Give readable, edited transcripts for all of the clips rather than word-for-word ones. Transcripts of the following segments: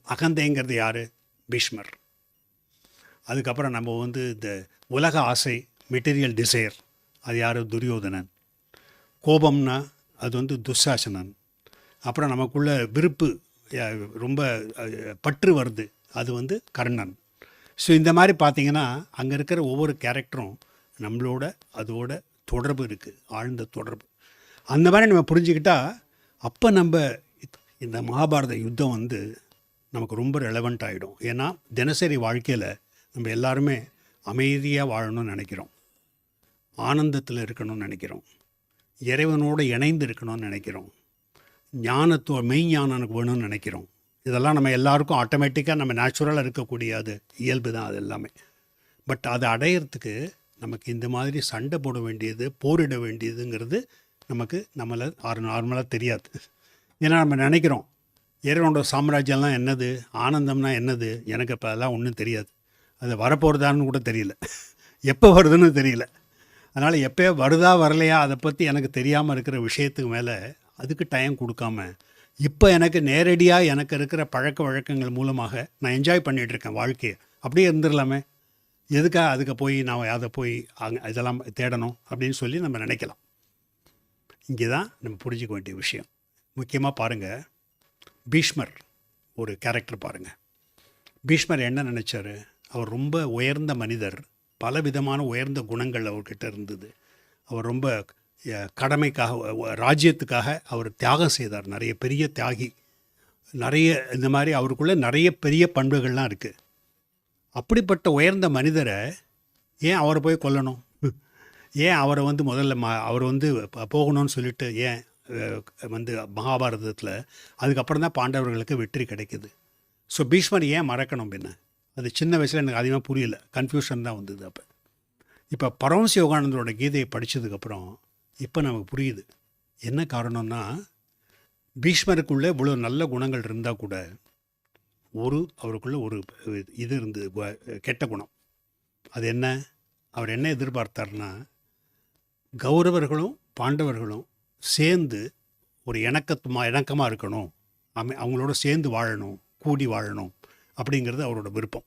அகந்தைங்கிறது யார்? பீஷ்மர். அதுக்கப்புறம் நம்ம வந்து இந்த உலக ஆசை, மெட்டீரியல் டிசைர், அது யார்? துரியோதனன். கோபம்னா அது வந்து துஷாசனன். அப்புறம் நமக்குள்ள விருப்பு, ரொம்ப பற்று வருது, அது வந்து கர்ணன். ஸோ இந்த மாதிரி பார்த்திங்கன்னா அங்கே இருக்கிற ஒவ்வொரு கேரக்டரும் நம்மளோட அதோட தொடர்பு இருக்குது, ஆழ்ந்த தொடர்பு. அந்த மாதிரி நம்ம புரிஞ்சுக்கிட்டால் அப்போ நம்ம இந்த மகாபாரத யுத்தம் வந்து நமக்கு ரொம்ப ரெலவெண்ட் ஆகிடும். ஏன்னா தினசரி வாழ்க்கையில் நம்ம எல்லாருமே அமைதியாக வாழணும்னு நினைக்கிறோம், ஆனந்தத்தில் இருக்கணும்னு நினைக்கிறோம், இறைவனோடு இணைந்து இருக்கணும்னு நினைக்கிறோம், மெய்ஞானம் வேணும்னு நினைக்கிறோம். இதெல்லாம் நம்ம எல்லாருக்கும் ஆட்டோமேட்டிக்காக நம்ம நேச்சுரலாக இருக்கக்கூடிய அது இயல்பு தான் அது எல்லாமே. பட் அதை அடையிறதுக்கு நமக்கு இந்த மாதிரி சண்டை போட வேண்டியது, போரிட வேண்டியதுங்கிறது நமக்கு நார்மலாக தெரியாது. ஏன்னா நம்ம நினைக்கிறோம் இறைவனோட சாம்ராஜ்யம்லாம் என்னது, ஆனந்தம்னா என்னது, எனக்கு இப்போ அதெல்லாம் ஒன்றும் தெரியாது, அது வரப்போகிறதான்னு கூட தெரியல, எப்போ வருதுன்னு தெரியல. அதனால் எப்போ வருதா வரலையா அதை பற்றி எனக்கு தெரியாமல் இருக்கிற விஷயத்துக்கு மேலே அதுக்கு டைம் கொடுக்காம இப்போ எனக்கு நேரடியாக எனக்கு இருக்கிற பழக்க வழக்கங்கள் மூலமாக நான் என்ஜாய் பண்ணிகிட்ருக்கேன் வாழ்க்கையை. அப்படியே இருந்துடலாமே, எதுக்காக அதுக்கு போய் நான் அதை போய் இதெல்லாம் தேடணும் அப்படின்னு சொல்லி நம்ம நினைக்கலாம். இங்கே தான் நம்ம புரிஞ்சிக்க வேண்டிய விஷயம். முக்கியமாக பாருங்கள், பீஷ்மர் ஒரு கேரக்டர் பாருங்கள். பீஷ்மர் என்ன நினச்சார்? அவர் ரொம்ப உயர்ந்த மனிதர், பல விதமான உயர்ந்த குணங்கள் அவர்கிட்ட இருந்தது. அவர் ரொம்ப கடமைக்காக, ராஜ்யத்துக்காக அவர் தியாகம் செய்தார், நிறைய பெரிய தியாகி, நிறைய இந்த மாதிரி அவருக்குள்ளே நிறைய பெரிய பண்புகள்லாம் இருக்குது. அப்படிப்பட்ட உயர்ந்த மனிதரை ஏன் அவரை போய் கொல்லணும்? ஏன் அவரை வந்து முதல்ல அவர் வந்து போகணும்னு சொல்லிட்டு ஏன் வந்து மகாபாரதத்தில் அதுக்கப்புறம் தான் பாண்டவர்களுக்கு வெற்றி கிடைக்குது. ஸோ பீஷ்மர் ஏன் மறக்கணும்? பின்ன அது சின்ன வயசில் எனக்கு அதிகமாக புரியல, கன்ஃபியூஷன் தான் வந்தது. அப்போ இப்போ பரமஹம்ச யோகானந்தரோட கீதையை படித்ததுக்கப்புறம் இப்போ நமக்கு புரியுது. என்ன காரணம்னா, பீஷ்மருக்குள்ளே இவ்வளோ நல்ல குணங்கள் இருந்தால் கூட அவருக்குள்ளே ஒரு இது இருந்தது, கெட்ட குணம். அது என்ன? அவர் என்ன எதிர்பார்த்தார்னா, கௌரவர்களும் பாண்டவர்களும் சேர்ந்து ஒரு இணக்கமாக இருக்கணும், அவங்களோட சேர்ந்து வாழணும், கூடி வாழணும் அப்படிங்கிறது அவரோட விருப்பம்.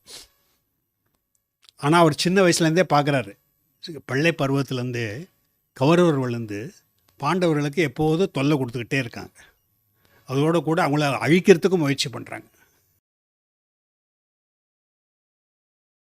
ஆனால் அவர் சின்ன வயசுலேருந்தே பார்க்குறாரு, பள்ளை பருவத்துலேருந்தே கௌரவர்கள் வந்து பாண்டவர்களுக்கு எப்போதும் தொல்லை கொடுத்துக்கிட்டே இருக்காங்க, அதோடு கூட அவங்கள அழிக்கிறதுக்கும் முயற்சி பண்ணுறாங்க.